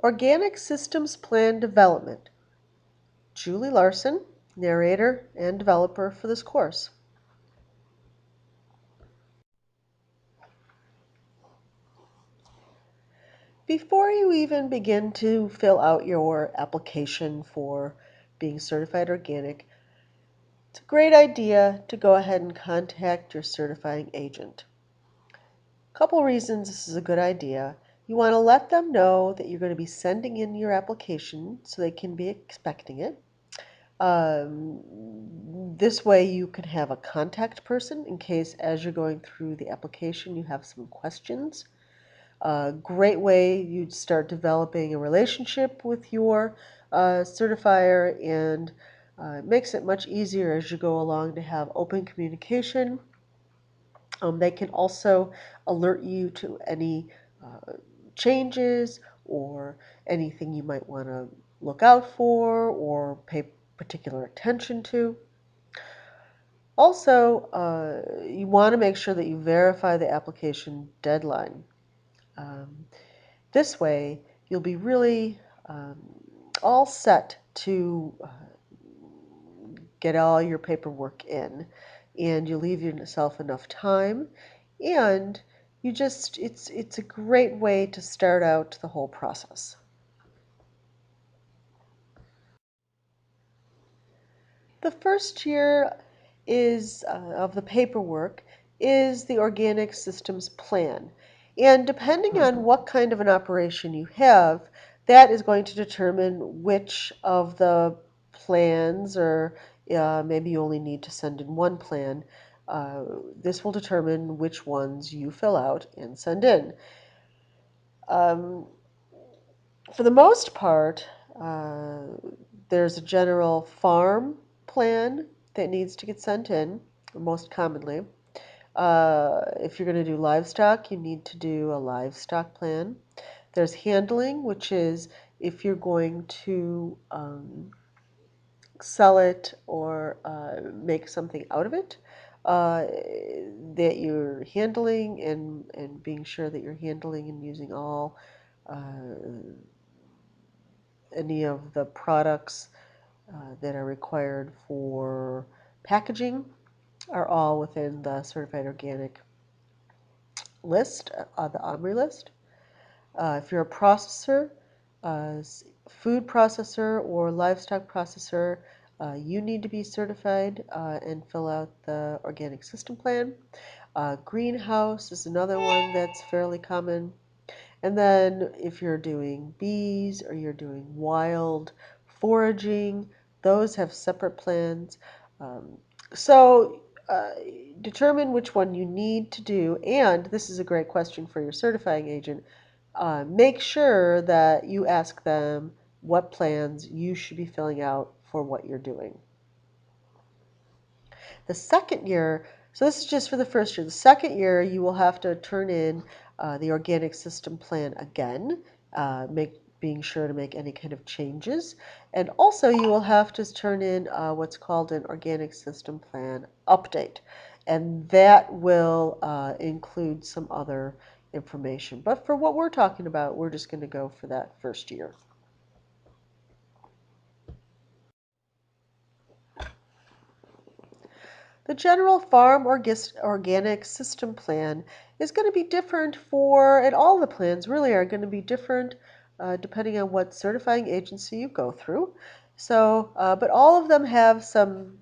Organic Systems Plan Development. Julie Larson, narrator and developer for this course. Before you even begin to fill out your application for being certified organic, it's a great idea to go ahead and contact your certifying agent. A couple reasons this is a good idea. You want to let them know that you're going to be sending in your application so they can be expecting it. This way you can have a contact person in case as you're going through the application you have some questions. A great way you'd start developing a relationship with your certifier, and it makes it much easier as you go along to have open communication. They can also alert you to any changes or anything you might want to look out for or pay particular attention to. Also, you want to make sure that you verify the application deadline. This way, you'll be really all set to get all your paperwork in, and you leave yourself enough time, and it's a great way to start out the whole process. The first year is of the paperwork is the organic systems plan. And depending on what kind of an operation you have, that is going to determine which of the plans, or maybe you only need to send in one plan. This will determine which ones you fill out and send in. Um, for the most part, there's a general farm plan that needs to get sent in, most commonly. If you're going to do livestock, you need to do a livestock plan. There's handling, which is if you're going to sell it or make something out of it, that you're handling and being sure that you're handling and using all any of the products that are required for packaging are all within the certified organic list, the OMRI list. If you're a processor, food processor or livestock processor, you need to be certified and fill out the organic system plan. Greenhouse is another one that's fairly common. And then if you're doing bees or you're doing wild foraging, those have separate plans. Um, so determine which one you need to do, and this is a great question for your certifying agent. Make sure that you ask them what plans you should be filling out for what you're doing. The second year, so this is just for the first year. The second year, you will have to turn in the organic system plan again, being sure to make any kind of changes. And also, you will have to turn in what's called an organic system plan update. And that will include some other information. But for what we're talking about, we're just going to go for that first year. The general farm organic system plan is going to be different and all the plans really are going to be different depending on what certifying agency you go through. So, but all of them have some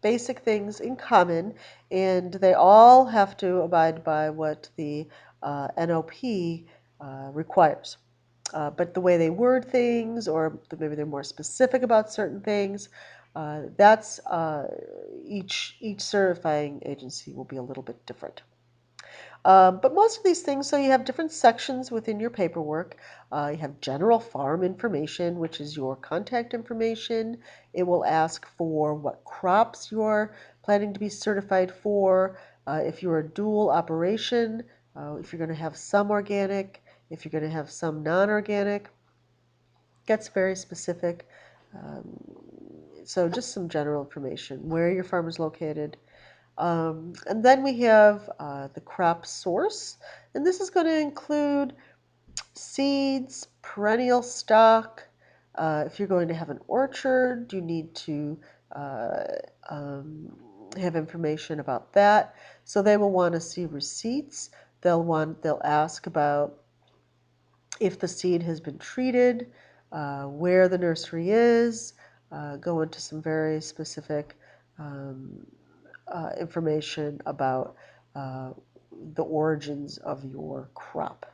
basic things in common, and they all have to abide by what the NOP requires. But the way they word things, or maybe they're more specific about certain things, that's each certifying agency will be a little bit different. But most of these things, so you have different sections within your paperwork. You have general farm information, which is your contact information. It will ask for what crops you're planning to be certified for. If you're a dual operation, if you're going to have some organic, if you're going to have some non-organic, gets very specific. Um, so just some general information, where your farm is located. And then we have the crop source, and this is going to include seeds, perennial stock. If you're going to have an orchard, you need to uh, um, have information about that. So they will want to see receipts. They'll ask about if the seed has been treated, where the nursery is, go into some very specific um, information about uh, the origins of your crop.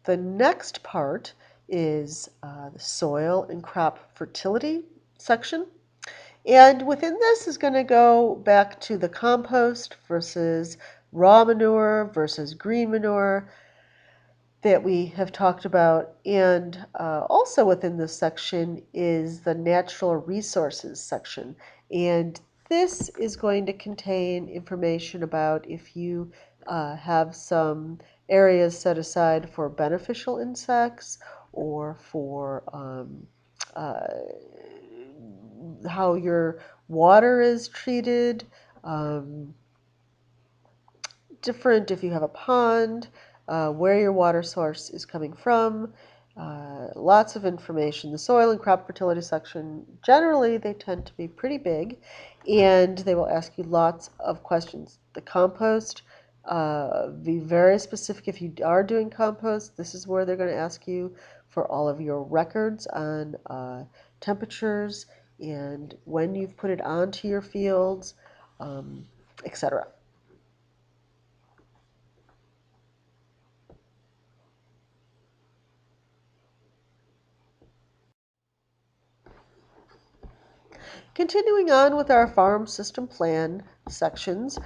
The next part is the soil and crop fertility section. And within this is going to go back to the compost versus raw manure versus green manure that we have talked about. And also within this section is the natural resources section. And this is going to contain information about if you have some areas set aside for beneficial insects or for uh, how your water is treated, um, different if you have a pond, where your water source is coming from, lots of information. The soil and crop fertility section, generally they tend to be pretty big and they will ask you lots of questions. The compost, be very specific if you are doing compost. This is where they're going to ask you for all of your records on temperatures and when you've put it onto your fields, etc. Continuing on with our farm system plan sections,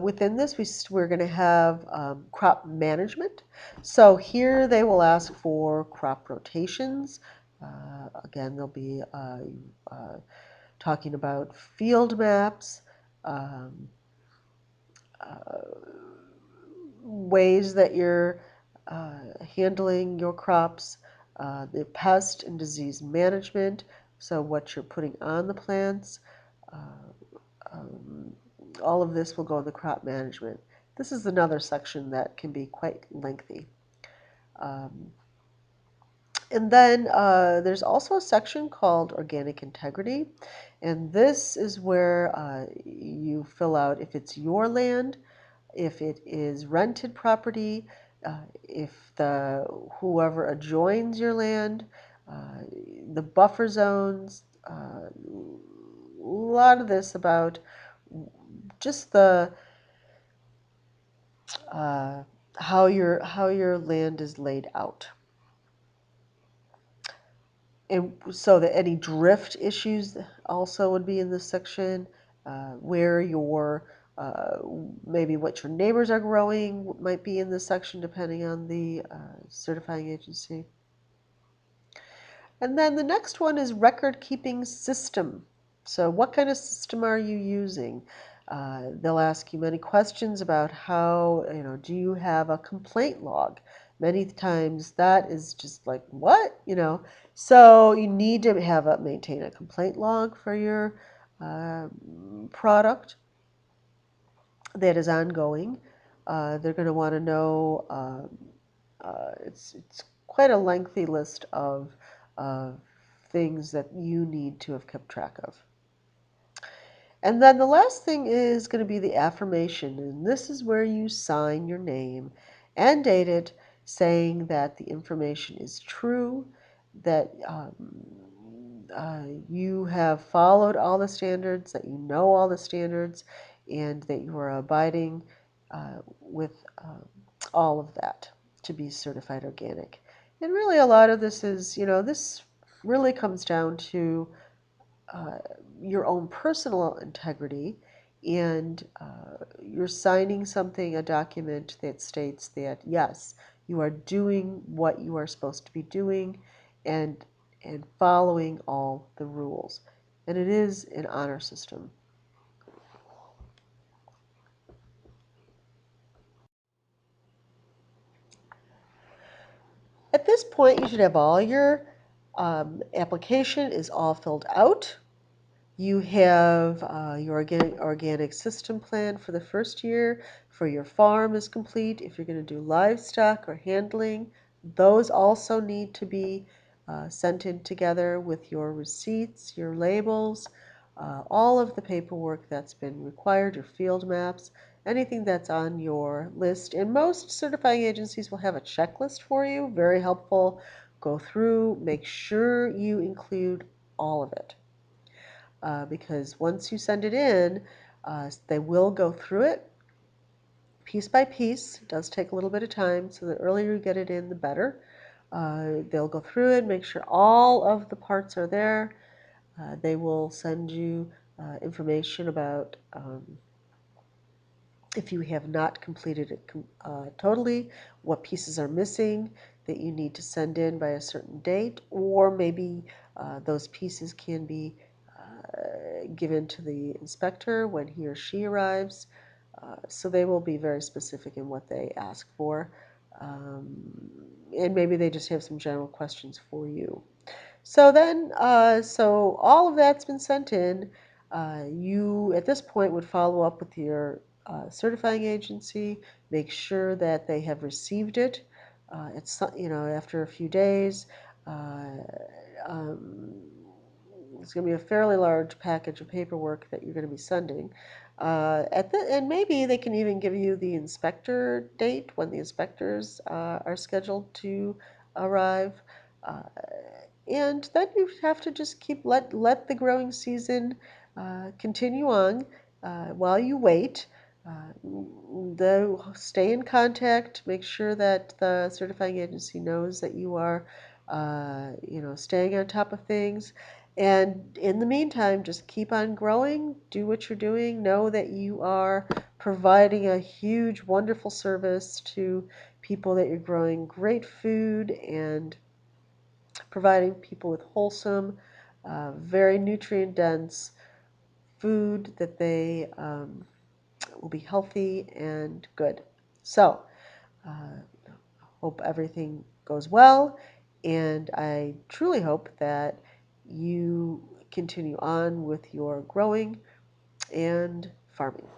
within this we're going to have crop management. So here they will ask for crop rotations. Again, they'll be talking about field maps, um, ways that you're handling your crops, the pest and disease management, so what you're putting on the plants. Uh, um, all of this will go in the crop management. This is another section that can be quite lengthy. Um, and then there's also a section called organic integrity, and this is where you fill out if it's your land, if it is rented property, if the whoever adjoins your land, uh, the buffer zones, a lot of this about just the uh, how your land is laid out, and so that any drift issues also would be in this section, where your uh, maybe what your neighbors are growing might be in this section depending on the certifying agency. And then the next one is record keeping system. So what kind of system are you using? They'll ask you many questions about how, do you have a complaint log? Many times that is just like, what? So you need to maintain a complaint log for your uh, product that is ongoing. They're going to want to know, it's quite a lengthy list of things that you need to have kept track of. And then the last thing is going to be the affirmation, and this is where you sign your name and date it, saying that the information is true, that you have followed all the standards, that you know all the standards, and that you are abiding with all of that to be certified organic. And really, a lot of this is, this really comes down to uh, your own personal integrity, and you're signing something, a document that states that yes, you are doing what you are supposed to be doing, and following all the rules. And it is an honor system. At this point, you should have all your application is all filled out. You have your organic system plan for the first year for your farm is complete. If you're going to do livestock or handling, Those also need to be sent in together with your receipts, your labels, all of the paperwork that's been required, your field maps, anything that's on your list. And most certifying agencies will have a checklist for you, very helpful. Go through, make sure you include all of it. Because once you send it in, they will go through it piece by piece. It does take a little bit of time, so the earlier you get it in, the better. They'll go through it, make sure all of the parts are there. They will send you information about if you have not completed it totally, what pieces are missing that you need to send in by a certain date, or maybe those pieces can be given to the inspector when he or she arrives. So they will be very specific in what they ask for. Um, and maybe they just have some general questions for you. So then, so all of that's been sent in. You, at this point, would follow up with your certifying agency, make sure that they have received it. It's, after a few days. Uh, um, it's going to be a fairly large package of paperwork that you're going to be sending. And maybe they can even give you the inspector date when the inspectors are scheduled to arrive. Uh, and then you have to just let the growing season continue on while you wait. Stay in contact. Make sure that the certifying agency knows that you are, staying on top of things. And in the meantime, just keep on growing. Do what you're doing. Know that you are providing a huge, wonderful service to people that you're growing great food and providing people with wholesome, very nutrient dense food that they will be healthy and good. So, uh, hope everything goes well, and I truly hope that you continue on with your growing and farming.